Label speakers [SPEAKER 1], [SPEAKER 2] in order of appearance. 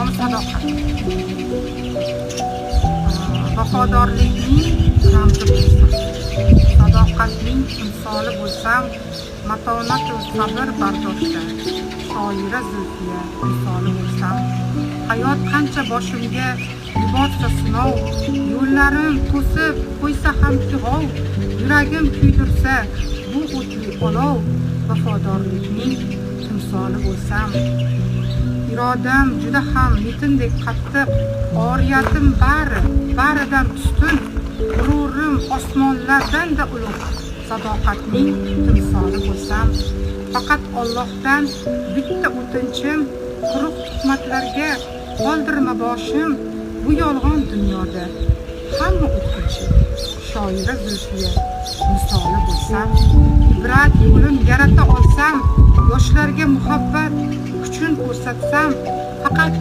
[SPEAKER 1] misoli sadoqat. Vafodorlikning ramzi bo'lsam, sadoqatning timsoli bo'lsam, matonatu sabr bardoshda shoira Zulfiya misoli bo'lsam, hayot qancha boshimga libosda sinov, yo'llarim to'sib qo'ysa ham g'ov, yuragim kuydirsa bu o'tli olov, vafodorlikning timsoli bo'lsam, irodam juda ham yetindek qattiq, oriyatim baridan ustun, g'ururim osmonlardan-da ulug', sadoqatning timsoli bo'lsam, faqat Allohdan bitta o'tinchim, quruq tuhmatlarga qoldirma boshim, bu yolg'on dunyoda hamma o'tkinchi, shoira Zulfiya misoli bo'lsam, ibrat yo'lim yarata olsam, yoshlarga muhabbat kuchun ko'rsatsam, faqat